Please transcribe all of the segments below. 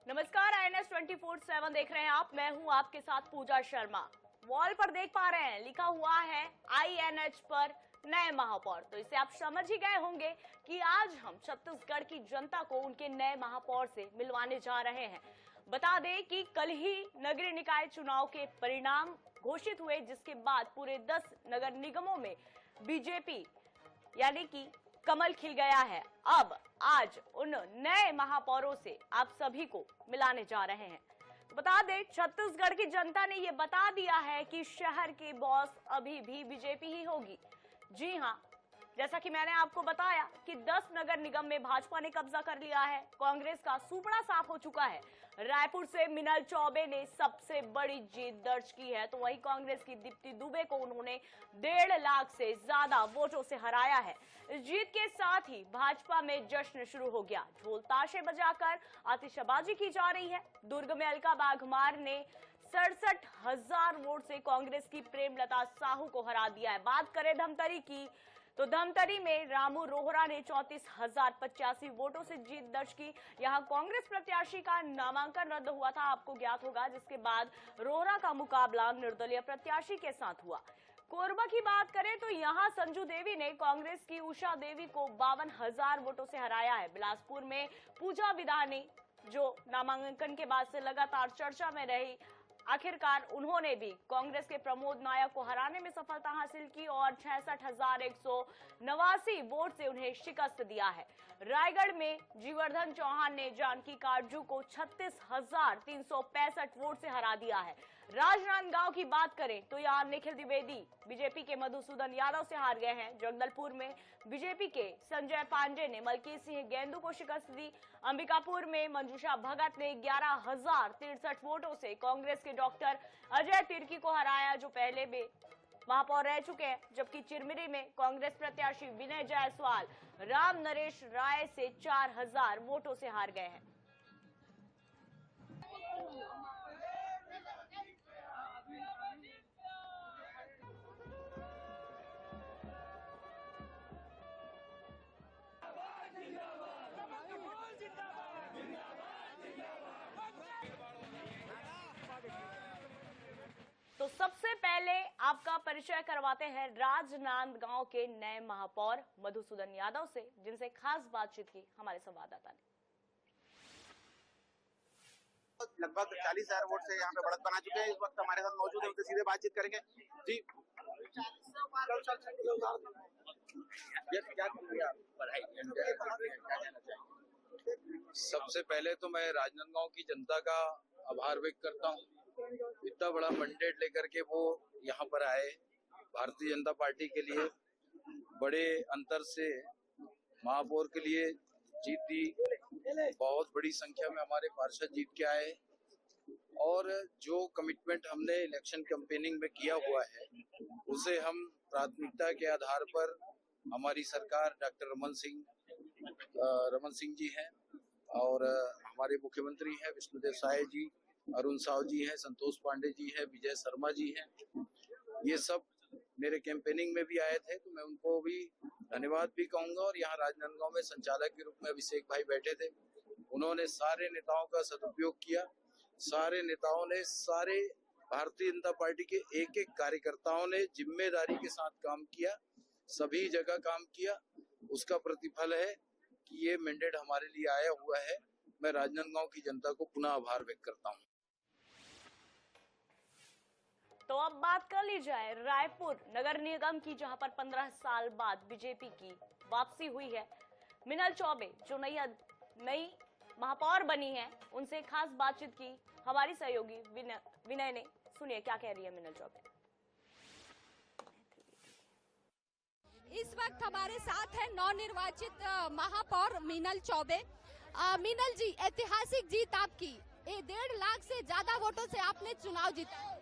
नमस्कार, INS 24/7 देख रहे हैं आप। मैं हूं आपके साथ पूजा शर्मा। वॉल पर देख पा रहे हैं, लिखा हुआ है INH पर नए महापौर। तो इससे आप समझ ही गए होंगे कि आज हम छत्तीसगढ़ की जनता को उनके नए महापौर से मिलवाने जा रहे हैं। बता दें कि कल ही नगरीय निकाय चुनाव के परिणाम घोषित हुए, जिसके बाद पूरे 10 नगर निगमों में बीजेपी यानी कि कमल खिल गया है। अब आज उन नए महापौरों से आप सभी को मिलाने जा रहे हैं। बता दें, छत्तीसगढ़ की जनता ने ये बता दिया है कि शहर की बॉस अभी भी बीजेपी ही होगी। जी हां, जैसा कि मैंने आपको बताया कि 10 नगर निगम में भाजपा ने कब्जा कर लिया है। कांग्रेस का सुपड़ा साफ हो चुका है। रायपुर से मिनल चौबे ने सबसे बड़ी जीत दर्ज की है, तो वहीं कांग्रेस की दीप्ति दुबे को उन्होंने 1.5 लाख से ज्यादा वोटों से हराया है। इस जीत के साथ ही भाजपा में जश्न शुरू हो गया। ढोल ताशे बजाकर आतिशबाजी की जा रही है। दुर्ग में अलका बाघमार ने 67,000 वोट से कांग्रेस की प्रेमलता साहू को हरा दिया है। बात करें धमतरी की, तो धमतरी में रामू रोहरा ने 34,085 वोटों से जीत दर्ज की। यहां कांग्रेस प्रत्याशी का नामांकन रद्द हुआ था, आपको ज्ञात होगा, जिसके बाद रोहरा का मुकाबला निर्दलीय प्रत्याशी के साथ हुआ। कोरबा की बात करें तो यहां संजू देवी ने कांग्रेस की उषा देवी को 52,000 वोटों से हराया है। बिलासपुर में पूजा विधानी, जो नामांकन के बाद से लगातार चर्चा में रही, आखिरकार उन्होंने भी कांग्रेस के प्रमोद नायक को हराने में सफलता हासिल की और 66,189 वोट से उन्हें शिकस्त दिया है। रायगढ़ में जीवर्धन चौहान ने जानकी काटजू को 36,365 वोट से हरा दिया है। राजनांदगांव की बात करें तो यहां निखिल द्विवेदी बीजेपी के मधुसूदन यादव से हार गए हैं। जगदलपुर में बीजेपी के संजय पांडे ने मलकीत सिंह गेंदू को शिकस्त दी। अंबिकापुर में मंजूषा भगत ने 11,063 वोटों से कांग्रेस के डॉक्टर अजय तिर्की को हराया, जो पहले भी महापौर रह चुके हैं। जबकि चिरमिरी में कांग्रेस प्रत्याशी विनय जायसवाल राम नरेश राय से 4,000 वोटों से हार गए हैं। तो सबसे पहले आपका परिचय करवाते हैं राजनांदगांव के नए महापौर मधुसूदन यादव से, जिनसे खास बातचीत की हमारे संवाददाता ने। लगभग 40,000 वोट से यहाँ पे बढ़त बना चुके हैं। इस वक्त हमारे साथ मौजूद है, उनसे सीधे बातचीत करेंगे। जी, सबसे पहले तो मैं राजनांदगांव की जनता का आभार व्यक्त करता हूँ। इतना बड़ा मैंडेट लेकर के वो यहाँ पर आए, भारतीय जनता पार्टी के लिए बड़े अंतर से महापौर के लिए जीत दी। बहुत बड़ी संख्या में हमारे पार्षद जीत के आए और जो कमिटमेंट हमने इलेक्शन कैंपेनिंग में किया हुआ है, उसे हम प्राथमिकता के आधार पर हमारी सरकार डॉक्टर रमन सिंह जी हैं और हमारे मुख्यमंत्री हैं विष्णुदेव साय जी, अरुण साव जी हैं, संतोष पांडे जी हैं, विजय शर्मा जी हैं। ये सब मेरे कैंपेनिंग में भी आए थे, तो मैं उनको भी धन्यवाद भी कहूंगा। और यहाँ राजनांदगांव में संचालक के रूप में अभिषेक भाई बैठे थे, उन्होंने सारे नेताओं का सदुपयोग किया। सारे नेताओं ने, सारे भारतीय जनता पार्टी के एक एक कार्यकर्ताओं ने जिम्मेदारी के साथ काम किया, सभी जगह काम किया। उसका प्रतिफल है कि ये मैंडेट हमारे लिए आया हुआ है। मैं राजनांदगांव की जनता को पुनः आभार व्यक्त करता हूँ। तो अब बात कर ली जाए रायपुर नगर निगम की, जहां पर 15 साल बाद बीजेपी की वापसी हुई है। मिनल चौबे जो नई महापौर बनी है, उनसे खास बातचीत की हमारी सहयोगी विनय ने। सुनिए क्या कह रही है मिनल चौबे। इस वक्त हमारे साथ है नवनिर्वाचित महापौर मिनल चौबे। मिनल जी, ऐतिहासिक जीत आपकी, 1.5 लाख से ज्यादा वोटों से आपने चुनाव जीता।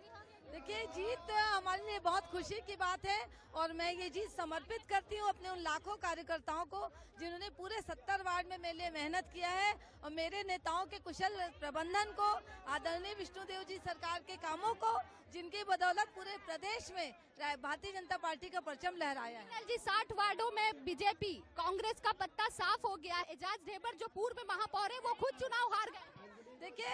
देखिए, जीत हमारे लिए बहुत खुशी की बात है और मैं ये जीत समर्पित करती हूँ अपने उन लाखों कार्यकर्ताओं को जिन्होंने पूरे 70 वार्ड में मेरे लिए मेहनत किया है, और मेरे नेताओं के कुशल प्रबंधन को, आदरणीय विष्णुदेव जी सरकार के कामों को, जिनकी बदौलत पूरे प्रदेश में भारतीय जनता पार्टी का परचम लहराया है। जी, 60 वार्डों में बीजेपी, कांग्रेस का पत्ता साफ हो गया। एजाज ढेबर जो पूर्व महापौर है, वो खुद चुनाव हार गए। देखिए,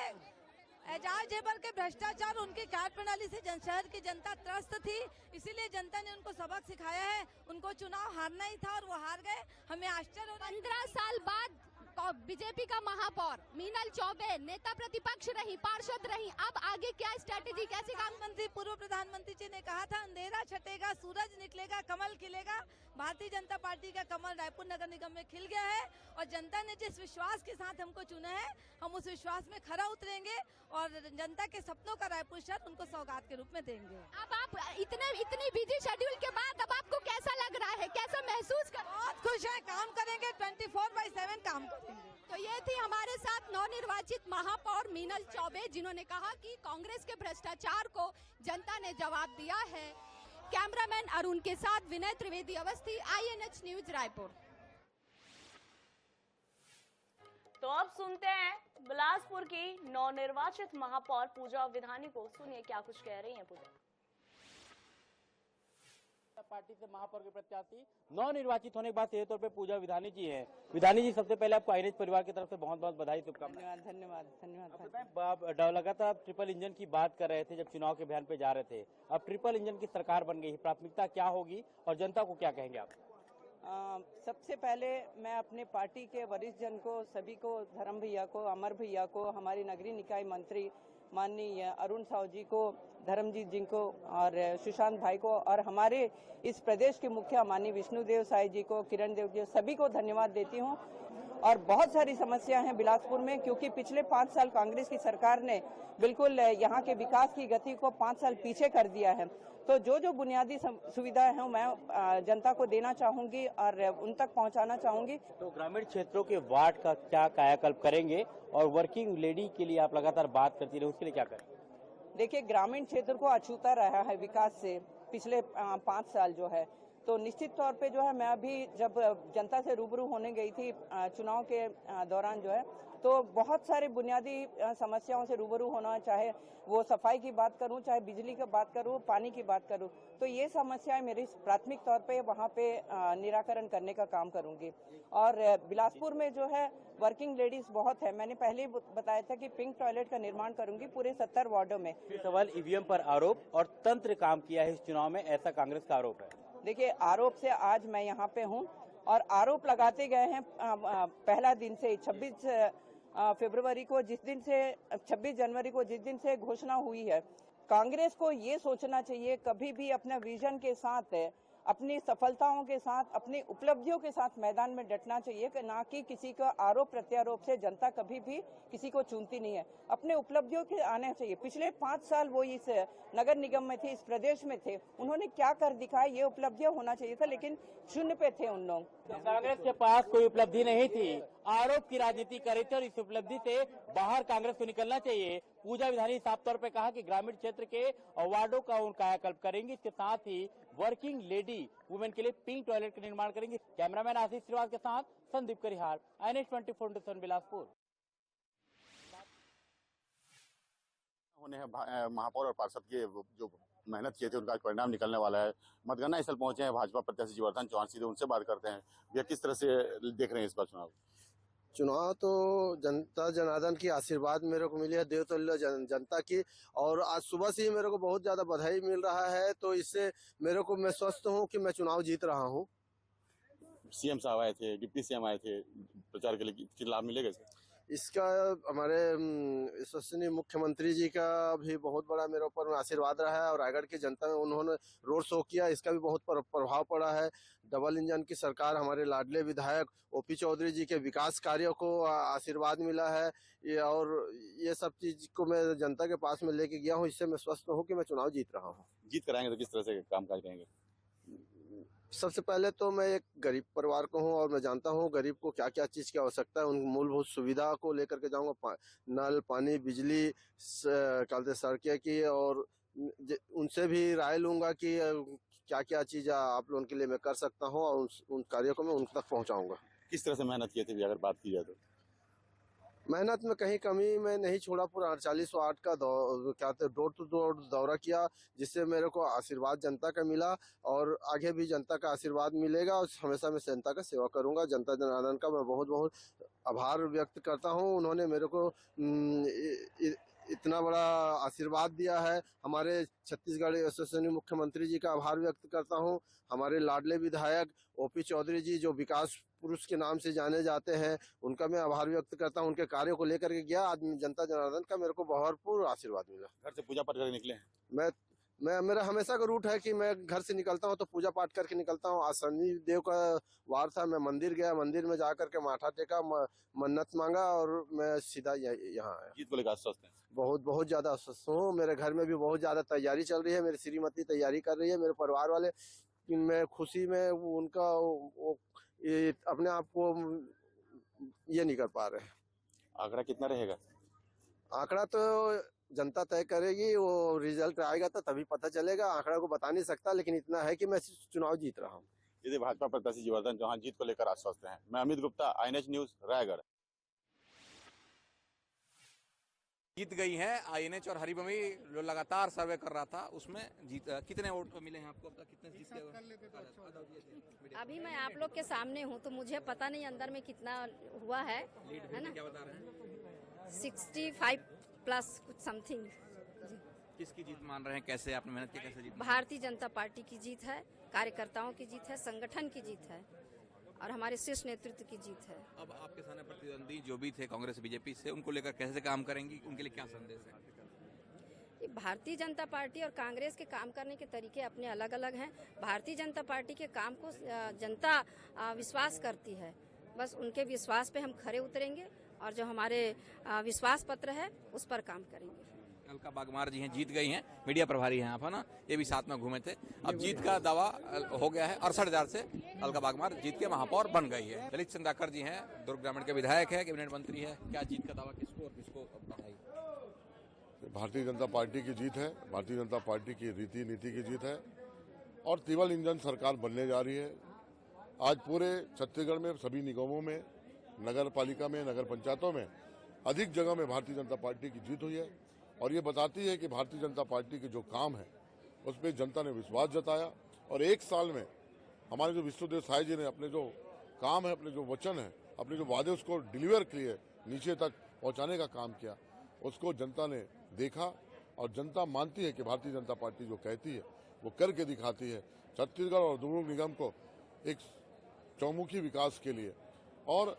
एजाज जेबर के भ्रष्टाचार, उनकी कार्य प्रणाली से शहर की जनता त्रस्त थी, इसीलिए जनता ने उनको सबक सिखाया है। उनको चुनाव हारना ही था और वो हार गए। हमें आश्चर्य हो रहा है। 15 साल बाद बीजेपी का महापौर मीनल चौबे नेता प्रतिपक्ष रही, पार्षद रही, अब आगे क्या स्ट्रैटेजी, कैसे काम? प्रधानमंत्री, पूर्व प्रधानमंत्री जी ने कहा था, अंधेरा छटेगा, सूरज निकलेगा, कमल खिलेगा। भारतीय जनता पार्टी का कमल रायपुर नगर निगम में खिल गया है और जनता ने जिस विश्वास के साथ हमको चुना है, हम उस विश्वास में खरा उतरेंगे और जनता के सपनों का रायपुर शहर उनको सौगात के रूप में देंगे। अब आप इतनी बिजी शेड्यूल के बाद अब आपको कैसा लग रहा है, कैसा महसूस कर? बहुत खुश है, काम करेंगे, 24/7 काम करेंगे। तो ये थी हमारे साथ नवनिर्वाचित महापौर मीनल चौबे, जिन्होंने कहा कि कांग्रेस के भ्रष्टाचार को जनता ने जवाब दिया है। कैमरामैन अरुण के साथ विनय त्रिवेदी, अवस्थी, INH न्यूज रायपुर। तो अब सुनते हैं बिलासपुर की नवनिर्वाचित महापौर पूजा विधानी को। सुनिए क्या कुछ कह रही हैं पूजा। पार्टी से महापौर के प्रत्याशी नवनिर्वाचित होने के बाद सीधे तौर पे पूजा विधानी जी हैं। विधानी जी, सबसे पहले आपको INH परिवार की तरफ से बहुत बहुत बधाई, शुभकामनाएं। धन्यवाद। लगातार आप ट्रिपल इंजन की बात कर रहे थे जब चुनाव के अभियान पे जा रहे थे। अब ट्रिपल इंजन की सरकार बन गई, प्राथमिकता क्या होगी और जनता को क्या कहेंगे आप? सबसे पहले मैं अपने पार्टी के वरिष्ठ जन को, सभी को, धर्म भैया को, अमर भैया को, हमारी नगरीय निकाय मंत्री माननीय अरुण साहू जी को, धर्मजीत जी को और सुशांत भाई को और हमारे इस प्रदेश के मुखिया माननीय विष्णुदेव साई जी को, किरण देव जी, सभी को धन्यवाद देती हूँ। और बहुत सारी समस्याएं हैं बिलासपुर में, क्योंकि पिछले 5 साल कांग्रेस की सरकार ने बिल्कुल यहाँ के विकास की गति को 5 साल पीछे कर दिया है। तो जो बुनियादी सुविधाएं हैं मैं जनता को देना चाहूंगी और उन तक पहुंचाना चाहूंगी। तो ग्रामीण क्षेत्रों के वार्ड का क्या कायाकल्प करेंगे और वर्किंग लेडी के लिए आप लगातार बात करती रहे, उसके लिए क्या करें? देखिए, ग्रामीण क्षेत्र को अछूता रहा है विकास से पिछले 5 साल जो है, तो निश्चित तौर पे जो है मैं अभी जब जनता से रूबरू होने गई थी चुनाव के दौरान जो है, तो बहुत सारे बुनियादी समस्याओं से रूबरू होना, चाहे वो सफाई की बात करूं, चाहे बिजली की बात करूं, पानी की बात करूं, तो ये समस्याएं मेरी प्राथमिक तौर पे वहां पे निराकरण करने का काम करूंगी। और बिलासपुर में जो है वर्किंग लेडीज बहुत है, मैंने पहले ही बताया था कि पिंक टॉयलेट का निर्माण करूंगी पूरे 70 वार्डों में। सवाल EVM पर आरोप और तंत्र काम किया है इस चुनाव में, ऐसा कांग्रेस का आरोप है। देखिए, आरोप से आज मैं यहाँ पे हूँ और आरोप लगाते गए हैं पहला दिन से 26 फरवरी को, 26 जनवरी को जिस दिन से घोषणा हुई है। कांग्रेस को ये सोचना चाहिए, कभी भी अपने विजन के साथ, अपनी सफलताओं के साथ, अपनी उपलब्धियों के साथ मैदान में डटना चाहिए, कि ना कि किसी का आरोप प्रत्यारोप से जनता कभी भी किसी को चुनती नहीं है। अपने उपलब्धियों के आने चाहिए। पिछले 5 साल वो इस नगर निगम में थे, इस प्रदेश में थे, उन्होंने क्या कर दिखाया, ये उपलब्धियां होना चाहिए था, लेकिन शून्य पे थे उन लोग। कांग्रेस के पास कोई उपलब्धि नहीं थी, आरोप की राजनीति करी थी और इस उपलब्धि से बाहर कांग्रेस को निकलना चाहिए। पूजा विधानी साफ तौर पे कहा कि ग्रामीण क्षेत्र के वार्डों का उन कायाकल्प करेंगे, इसके साथ ही वर्किंग लेडी वुमेन के लिए पिंक टॉयलेट का निर्माण करेंगे। कैमरामैन आशीष श्रीवास्तव के साथ संदीप करिहार, INH 24/7 बिलासपुर। होने हैं महापौर और पार्षद के जो मेहनत किए थे उनका परिणाम निकलने वाला है। मतगणना स्थल पहुंचे हैं भाजपा प्रत्याशी जयवर्धन चौहान, सीधे उनसे बात करते हैं। भैया, किस तरह से देख रहे हैं इस बार चुनाव? तो जनता जनार्दन की आशीर्वाद मेरे को मिली है, देवतुल्य जनता की, और आज सुबह से ही मेरे को बहुत ज्यादा बधाई मिल रहा है। तो इससे मेरे को, मैं स्वस्थ हूँ कि मैं चुनाव जीत रहा हूँ। CM साहब आए थे, डिप्टी CM आए थे प्रचार के लिए, किस लाभ मिलेगा इसका? हमारे विश्वसनीय मुख्यमंत्री जी का भी बहुत बड़ा मेरे ऊपर आशीर्वाद रहा है और रायगढ़ की जनता में उन्होंने रोड शो किया, इसका भी बहुत प्रभाव पड़ा है। डबल इंजन की सरकार, हमारे लाडले विधायक OP चौधरी जी के विकास कार्यों को आशीर्वाद मिला है, ये सब चीज को मैं जनता के पास में लेके गया हूँ। इससे मैं स्वस्थ हूँ कि मैं चुनाव जीत रहा हूँ। जीत कराएंगे तो किस तरह से काम काज करेंगे? सबसे पहले तो मैं एक गरीब परिवार को हूँ और मैं जानता हूँ गरीब को क्या क्या चीज की आवश्यकता है, उन मूलभूत सुविधा को लेकर के जाऊंगा। नल, पानी, बिजली, सड़कें की, और उनसे भी राय लूंगा कि क्या क्या चीज आप लोगों के लिए मैं कर सकता हूँ और उन कार्यों को मैं उन तक पहुँचाऊंगा। किस तरह से मेहनत किए थे अगर बात की जाए तो? मेहनत में कहीं कमी मैं नहीं छोड़ा। पूरा 48 वार्ड का डोर टू डोर दौरा किया, जिससे मेरे को आशीर्वाद जनता का मिला और आगे भी जनता का आशीर्वाद मिलेगा और हमेशा मैं जनता का सेवा करूंगा। जनता जनार्दन का मैं बहुत बहुत आभार व्यक्त करता हूँ। उन्होंने मेरे को इतना बड़ा आशीर्वाद दिया है। हमारे छत्तीसगढ़ यशस्वी मुख्यमंत्री जी का आभार व्यक्त करता हूँ। हमारे लाडले विधायक ओपी चौधरी जी, जो विकास पुरुष के नाम से जाने जाते हैं, उनका मैं आभार व्यक्त करता हूँ। उनके कार्यों को लेकर के गया, आज जनता जनार्दन का मेरे को भरपूर आशीर्वाद मिला। घर से पूजा पाठ करके निकले हैं? मेरा हमेशा का रूट है कि मैं घर से निकलता हूँ तो पूजा पाठ करके निकलता हूँ। आज शनि देव का वार था, मैं मंदिर गया, मंदिर में जाकर के माथा टेका, मन्नत मांगा और मैं सीधा यहाँ आया। जीत को लेकर आश्वस्त हैं? बहुत ज्यादा आश्वस्त हूँ। मेरे घर में भी बहुत ज्यादा तैयारी चल रही है, मेरी श्रीमती तैयारी कर रही है, मेरे परिवार वाले। मैं खुशी में उनका अपने आप को ये नहीं कर पा रहे। आंकड़ा कितना रहेगा? आंकड़ा तो जनता तय करेगी, वो रिजल्ट आएगा तो तभी पता चलेगा। आंकड़ा को बता नहीं सकता, लेकिन इतना है कि मैं चुनाव जीत रहा हूँ। यदि भाजपा प्रत्याशी जयवर्धन चौहान जीत को लेकर आश्वस्त हैं। मैं अमित गुप्ता, INH न्यूज, रायगढ़। जीत गई है INH और हरिभूमि जो लगातार सर्वे कर रहा था उसमें जीत। कितने वोट मिले हैं आपको अब तक? कितने जीत गए? अभी मैं आप लोग के सामने हूँ तो मुझे पता नहीं अंदर में कितना हुआ है ना? क्या बता रहे हैं? 65 प्लस कुछ समथिंग। किसकी जीत मान रहे हैं? कैसे आपने मेहनत की, कैसे जीत? भारतीय जनता पार्टी की जीत है, कार्यकर्ताओं की जीत है, संगठन की जीत है और हमारे शीर्ष नेतृत्व की जीत है। अब आपके सामने प्रतिद्वंदी जो भी थे कांग्रेस बीजेपी से, उनको लेकर कैसे काम करेंगी? उनके लिए क्या संदेश है? भारतीय जनता पार्टी और कांग्रेस के काम करने के तरीके अपने अलग अलग हैं। भारतीय जनता पार्टी के काम को जनता विश्वास करती है, बस उनके विश्वास पे हम खरे उतरेंगे और जो हमारे विश्वास पत्र है उस पर काम करेंगे। अलका बागमार जी हैं, जीत गई हैं, मीडिया प्रभारी हैं आप, है ना? ये भी साथ में घूमे थे। अब जीत का दावा हो गया है। 68,000 से अलका बागमार जीत के महापौर बन गई है। ललित चंदाकर जी हैं, दुर्ग ग्रामीण के विधायक है, कैबिनेट मंत्री है। क्या जीत का दावा किसको और किसको बधाई? भारतीय जनता पार्टी की जीत है। भारतीय जनता पार्टी की रीति नीति की जीत है और ट्रिपल इंजन सरकार बनने जा रही है। आज पूरे छत्तीसगढ़ में सभी निगमों में, नगर पालिका में, नगर पंचायतों में अधिक जगह में भारतीय जनता पार्टी की जीत हुई है और ये बताती है कि भारतीय जनता पार्टी के जो काम है उस पर जनता ने विश्वास जताया और एक साल में हमारे जो विष्णुदेव साय जी ने अपने जो काम है, अपने जो वचन है, अपने जो वादे उसको डिलीवर किए, नीचे तक पहुंचाने का काम किया, उसको जनता ने देखा और जनता मानती है कि भारतीय जनता पार्टी जो कहती है वो करके दिखाती है। छत्तीसगढ़ और दुर्ग निगम को एक चौमुखी विकास के लिए और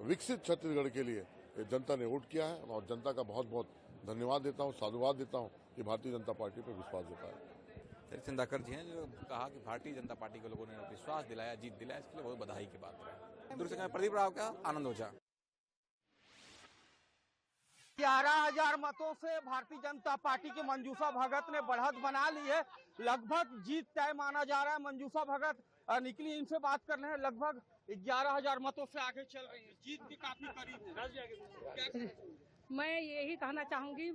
विकसित छत्तीसगढ़ के लिए जनता ने वोट किया है और जनता का बहुत बहुत धन्यवाद देता हूँ, साधुवाद देता हूँ कि भारतीय जनता पार्टी पर विश्वास जताया। चंदाकर जी हैं जो कहा कि भारतीय जनता पार्टी के लोगों ने विश्वास दिलाया, जीत दिलाया, इसके लिए बहुत बधाई की बात है। दूर से प्रदीप राव का आनंद ओझा। 11,000 मतों से भारतीय जनता पार्टी की मंजूषा भगत ने बढ़त बना ली है। लगभग जीत तय माना जा रहा है। मंजूषा भगत निकली, इनसे बात कर रहे हैं। लगभग 11,000 मतों से आगे चल रही है, जीत भी काफी करीब है। मैं यही कहना चाहूंगी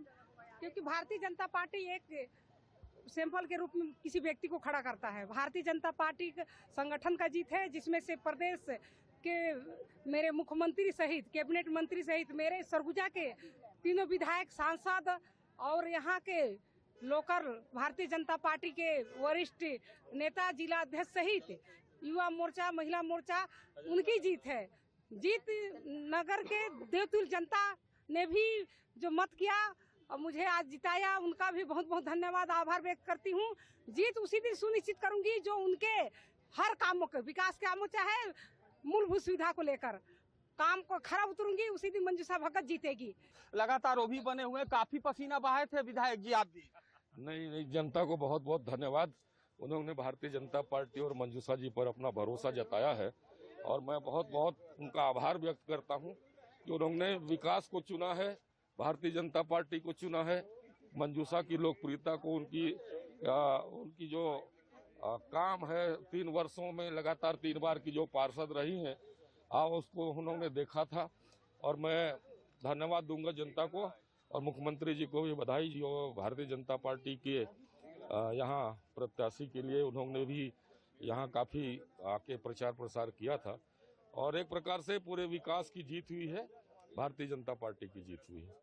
क्योंकि भारतीय जनता पार्टी एक सैंपल के रूप में किसी व्यक्ति को खड़ा करता है। भारतीय जनता पार्टी संगठन का जीत है, जिसमें से प्रदेश के मेरे मुख्यमंत्री सहित, कैबिनेट मंत्री सहित, मेरे सरगुजा के तीनों विधायक, सांसद और यहाँ के लोकल भारतीय जनता पार्टी के वरिष्ठ नेता, जिला अध्यक्ष सहित युवा मोर्चा, महिला मोर्चा, उनकी जीत है। जीत नगर के देवतुल जनता ने भी जो मत किया और मुझे आज जिताया, उनका भी बहुत बहुत धन्यवाद, आभार व्यक्त करती हूँ। जीत उसी दिन सुनिश्चित करूंगी जो उनके हर कामों के विकास कामों, चाहे मूलभूत सुविधा को लेकर काम को खरा उतरूंगी, उसी दिन मंजूषा भगत जीतेगी। लगातार वो भी बने हुए, काफी पसीना बहाए थे विधायक जी आप भी। नहीं, जनता को बहुत बहुत धन्यवाद। उन्होंने भारतीय जनता पार्टी और मंजूषा जी पर अपना भरोसा जताया है और मैं बहुत बहुत उनका आभार व्यक्त करता हूं कि उन्होंने विकास को चुना है, भारतीय जनता पार्टी को चुना है। मंजूषा की लोकप्रियता को, उनकी जो काम है, 3 वर्षों में लगातार 3 बार की जो पार्षद रही हैं, उसको उन्होंने देखा था और मैं धन्यवाद दूंगा जनता को और मुख्यमंत्री जी को भी बधाई, जो भारतीय जनता पार्टी के यहाँ प्रत्याशी के लिए उन्होंने भी यहाँ काफी आके प्रचार प्रसार किया था और एक प्रकार से पूरे विकास की जीत हुई है, भारतीय जनता पार्टी की जीत हुई है।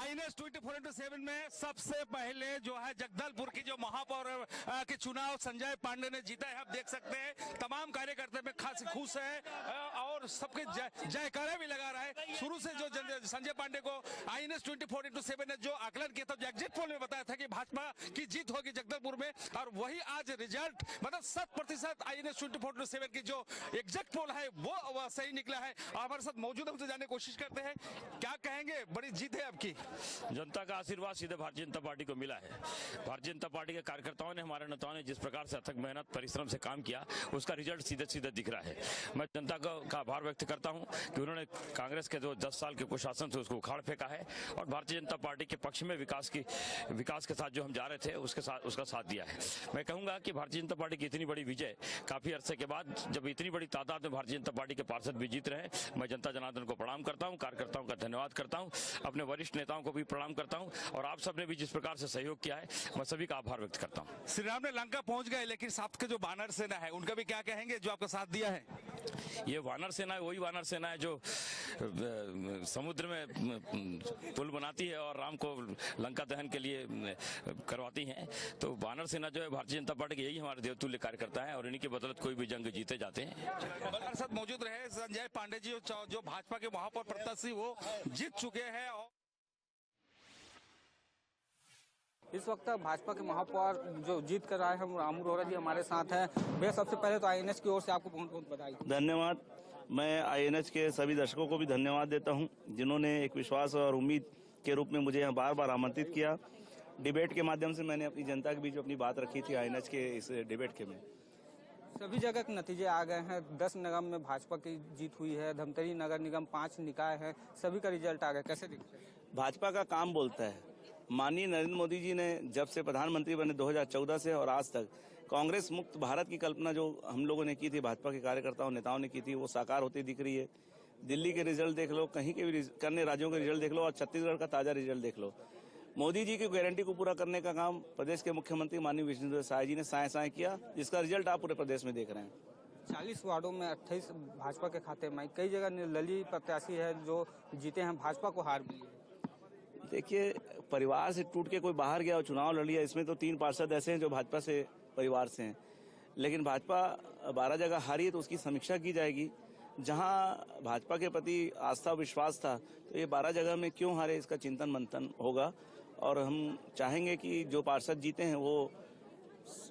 INS 24/7 में सबसे पहले जो है जगदलपुर की जो महापौर के चुनाव संजय पांडे ने जीता है। आप देख सकते हैं तमाम कार्यकर्ता में खास खुश है और सबके जयकारे भी लगा रहा है। शुरू से जो संजय पांडे को INS 24/7 ने जो आकलन किया था, जो एग्जिट पोल में बताया था कि भाजपा की जीत होगी जगदलपुर में, और वही आज रिजल्ट मतलब 100% INS 24/7 की जो एग्जिट पोल है वो सही निकला है। हमारे साथ मौजूद हमसे जानने की कोशिश करते हैं, क्या कहेंगे, बड़ी जीत है आपकी? जनता का आशीर्वाद सीधे भारतीय जनता पार्टी को मिला है। भारतीय जनता पार्टी के कार्यकर्ताओं ने, हमारे नेताओं ने जिस प्रकार से अथक मेहनत परिश्रम से काम किया, उसका रिजल्ट सीधे सीधे दिख रहा है। मैं जनता का आभार व्यक्त करता हूं कि उन्होंने कांग्रेस के जो 10 साल के कुशासन से उसको उखाड़ फेंका है और भारतीय जनता पार्टी के पक्ष में विकास के साथ जो हम जा रहे थे उसका साथ दिया है। मैं कहूंगा कि भारतीय जनता पार्टी की इतनी बड़ी विजय काफी अरसे के बाद, जब इतनी बड़ी तादाद में भारतीय जनता पार्टी के पार्षद भी जीत रहे हैं, मैं जनता जनार्दन को प्रणाम करता हूं, कार्यकर्ताओं का धन्यवाद करता हूं, अपने वरिष्ठ नेताओं को भी प्रणाम करता हूं और आप सबने भी जिस प्रकार से सहयोग किया है, मैं सभी का आभार व्यक्त करता हूं। श्री राम ने लंका पहुंच गए, लेकिन साथ के जो वानर सेना है उनका भी क्या कहेंगे जो आपका साथ दिया है? ये वानर सेना है, वही वानर सेना है जो समुद्र में पुल बनाती है और राम को लंका दहन के लिए करवाती है। तो वानर सेना जो है भारतीय जनता पार्टी के, यही हमारे देवतुल्य कार्यकर्ता है और इन्हीं की बदौलत कोई भी जंग जीते जाते हैं। हमारे साथ मौजूद रहे संजय पांडे जी जो भाजपा के महापौर प्रत्याशी वो जीत चुके हैं। और इस वक्त भाजपा के महापौर जो जीत कर आए हैं रामू रोहरा जी हमारे साथ हैं। भैया सबसे पहले तो INS की ओर से आपको बहुत बहुत बधाई। धन्यवाद। मैं INS के सभी दर्शकों को भी धन्यवाद देता हूं, जिन्होंने एक विश्वास और उम्मीद के रूप में मुझे यहाँ बार बार आमंत्रित किया। डिबेट के माध्यम से मैंने अपनी जनता के बीच अपनी बात रखी थी INS के इस डिबेट के में। सभी जगह के नतीजे आ गए हैं। 10 निगम में भाजपा की जीत हुई है, धमतरी नगर निगम 5 निकाय है, सभी का रिजल्ट आ गया, कैसे दिखता है? भाजपा का काम बोलता है। माननीय नरेंद्र मोदी जी ने जब से प्रधानमंत्री बने 2014 से और आज तक कांग्रेस मुक्त भारत की कल्पना जो हम लोगों ने की थी, भाजपा के कार्यकर्ताओं नेताओं ने की थी, वो साकार होती दिख रही है। दिल्ली के रिजल्ट देख लो, कहीं के भी अन्य राज्यों के रिजल्ट देख लो और छत्तीसगढ़ का ताजा रिजल्ट देख लो। मोदी जी की गारंटी को पूरा करने का काम प्रदेश के मुख्यमंत्री माननीय विष्णुदेव साय जी ने साय किया, जिसका रिजल्ट आप पूरे प्रदेश में देख रहे हैं। 40 वार्डों में 28 भाजपा के खाते में, कई जगह निर्दलीय प्रत्याशी है जो जीते हैं, भाजपा को हार मिली है। देखिए, परिवार से टूट के कोई बाहर गया और चुनाव लड़ लिया, इसमें तो 3 पार्षद ऐसे हैं जो भाजपा से परिवार से हैं, लेकिन भाजपा 12 जगह हारी है तो उसकी समीक्षा की जाएगी। जहां भाजपा के प्रति आस्था विश्वास था, तो ये 12 जगह में क्यों हारे, इसका चिंतन मंथन होगा और हम चाहेंगे कि जो पार्षद जीते हैं वो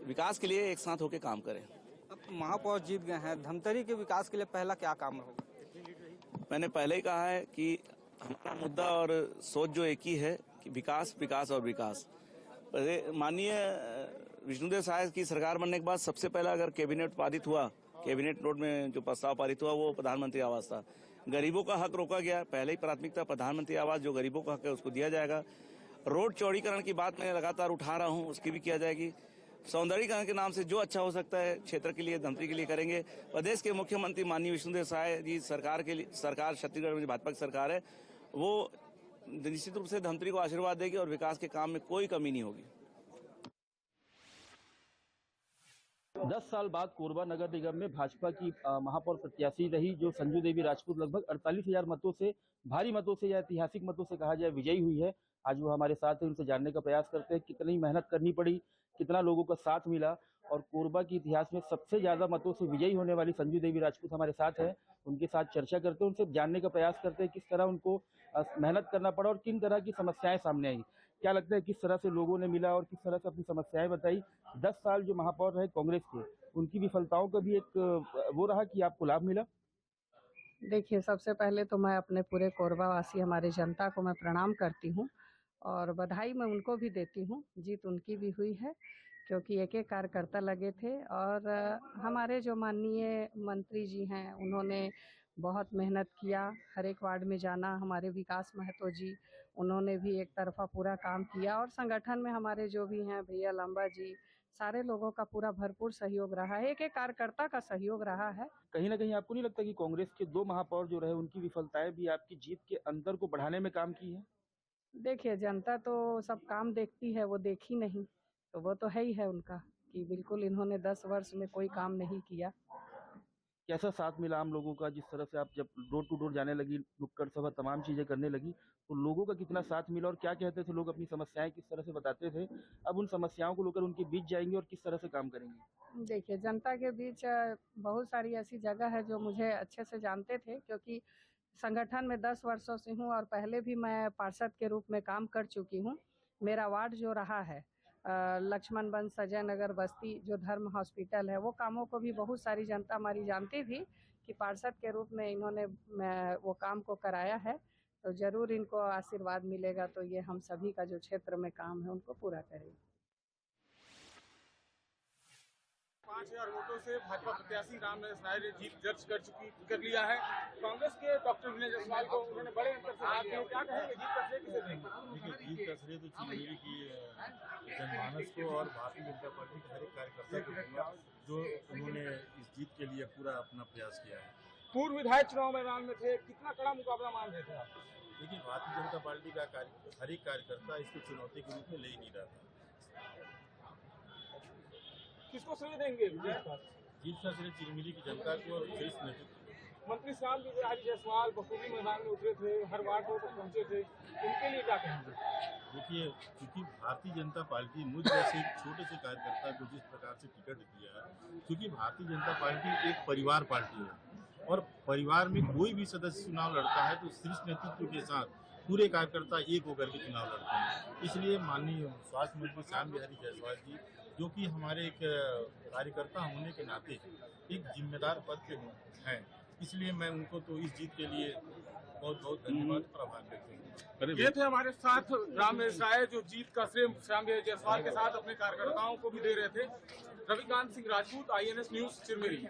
विकास के लिए एक साथ होकर काम करें। अब महापौर जीत गए हैं, धमतरी के विकास के लिए पहला क्या काम होगा? मैंने पहले ही कहा है कि हमारा मुद्दा और सोच जो एक ही है कि विकास विकास और विकास। माननीय विष्णुदेव साय की सरकार बनने के बाद सबसे पहला अगर कैबिनेट पारित हुआ, कैबिनेट नोट में जो प्रस्ताव पारित हुआ वो प्रधानमंत्री आवास था। गरीबों का हक रोका गया, पहले ही प्राथमिकता प्रधानमंत्री आवास जो गरीबों का हक है उसको दिया जाएगा। रोड चौड़ीकरण की बात मैं लगातार उठा रहा हूँ, उसकी भी किया जाएगी। सौंदर्यीकरण के नाम से जो अच्छा हो सकता है क्षेत्र के लिए, धमतरी के लिए करेंगे। प्रदेश के मुख्यमंत्री माननीय विष्णुदेव साय जी सरकार छत्तीसगढ़ में भाजपा की सरकार है, वो निश्चित रूप से धमतरी को आशीर्वाद देगी और विकास के काम में कोई कमी नहीं होगी। 10 साल बाद कोरबा नगर निगम में भाजपा की महापौर प्रत्याशी रही जो संजू देवी राजपूत लगभग 48,000 मतों से, भारी मतों से या ऐतिहासिक मतों से कहा जाए विजयी हुई है। आज वो हमारे साथ है, उनसे जानने का प्रयास करते हैं कितनी मेहनत करनी पड़ी, कितना लोगों का साथ मिला और कोरबा के इतिहास में सबसे ज्यादा मतों से विजयी होने वाली संजू देवी राजपूत हमारे साथ है। उनके साथ चर्चा करते हैं, उनसे जानने का प्रयास करते हैं किस तरह उनको मेहनत करना पड़ा और किन तरह की समस्याएं सामने आई। क्या लगता है किस तरह से लोगों ने मिला और किस तरह से अपनी समस्याएं बताई। 10 साल जो महापौर रहे कांग्रेस के, उनकी विफलताओं का भी एक वो रहा कि आपको लाभ मिला। देखिए, सबसे पहले तो मैं अपने पूरे कोरबा वासी हमारी जनता को मैं प्रणाम करती हूँ और बधाई मैं उनको भी देती हूँ। जीत उनकी भी हुई है क्योंकि एक एक कार्यकर्ता लगे थे और हमारे जो माननीय मंत्री जी हैं उन्होंने बहुत मेहनत किया। हर एक वार्ड में जाना, हमारे विकास महतो जी उन्होंने भी एक तरफा पूरा काम किया और संगठन में हमारे जो भी हैं भैया लंबा जी, सारे लोगों का पूरा भरपूर सहयोग रहा है, एक एक कार्यकर्ता का सहयोग रहा है। कहीं ना कहीं आपको नहीं लगता कि कांग्रेस के 2 महापौर जो रहे उनकी विफलताएं भी आपकी जीत के अंदर को बढ़ाने में काम की है? देखिए, जनता तो सब काम देखती है, वो देखी नहीं, तो वो तो है ही है उनका कि बिल्कुल इन्होंने 10 वर्ष में कोई काम नहीं किया। कैसा साथ मिला आम लोगों का? जिस तरह से आप जब डोर टू डोर जाने लगी, नुक्कड़ सभा तमाम चीजें करने लगी, तो लोगों का कितना साथ मिला और क्या कहते थे लोग? अपनी समस्याएं किस तरह से बताते थे? अब उन समस्याओं को लेकर उनके बीच जाएंगे और किस तरह से काम करेंगे? देखिए, जनता के बीच बहुत सारी ऐसी जगह है जो मुझे अच्छे से जानते थे, क्योंकि संगठन में 10 वर्षों से हूँ और पहले भी मैं पार्षद के रूप में काम कर चुकी हूँ। मेरा वार्ड जो रहा है लक्ष्मण वन, सजय नगर, बस्ती, जो धर्म हॉस्पिटल है, वो कामों को भी बहुत सारी जनता हमारी जानती थी कि पार्षद के रूप में इन्होंने वो काम को कराया है, तो जरूर इनको आशीर्वाद मिलेगा। तो ये हम सभी का जो क्षेत्र में काम है उनको पूरा करेंगे। 5000 वोटों से भाजपा प्रत्याशी रामनरेश नायर ने जीत दर्ज कर लिया है। कांग्रेस के डॉक्टर विनय जायसवाल को उन्होंने बड़े अंतर से हाथ दिया। क्या कहेंगे, जीत का श्रेय किसे देंगे? देखिए, जीत का श्रेय तो चिरमिरी की जनमानस को और भारतीय जनता पार्टी के हर एक कार्यकर्ता को दूंगा, जो उन्होंने इस जीत के लिए पूरा अपना प्रयास किया है। पूर्व विधायक चुनाव मैदान में थे, कितना कड़ा मुकाबला मान रहे थे आप? देखिए, भारतीय जनता पार्टी का हर एक कार्यकर्ता इसको चुनौती के रूप में ले ही नहीं रहा था। किसको श्रेय देंगे? जीत का श्रेय चिरमिरी की जनता को और वरिष्ठ नेतृत्व। मंत्री श्याम बिहारी जायसवाल बखूबी मैदान में उतरे थे, हर वार्ड तक पहुंचे थे, उनके लिए क्या कहेंगे? देखिए, क्योंकि भारतीय जनता पार्टी मुझ जैसे एक छोटे से कार्यकर्ता को जिस प्रकार से टिकट दिया है, क्योंकि भारतीय जनता पार्टी एक परिवार पार्टी है और परिवार में कोई भी सदस्य चुनाव लड़ता है तो शीर्ष नेतृत्व के साथ पूरे कार्यकर्ता एक होकर के चुनाव लड़ते हैं। इसलिए माननीय स्वास्थ्य मंत्री श्याम बिहारी जायसवाल जी, जो कि हमारे एक कार्यकर्ता होने के नाते एक जिम्मेदार पद पे हैं, इसलिए मैं उनको तो इस जीत के लिए बहुत बहुत धन्यवाद और आभार व्यक्त करता हूं। ये थे हमारे साथ रामनरेश नायर, जो जीत का श्रेय श्याम बिहारी जायसवाल के साथ अपने कार्यकर्ताओं को भी दे रहे थे। Ravikant Singh Rajput, INS news, Chirmiri.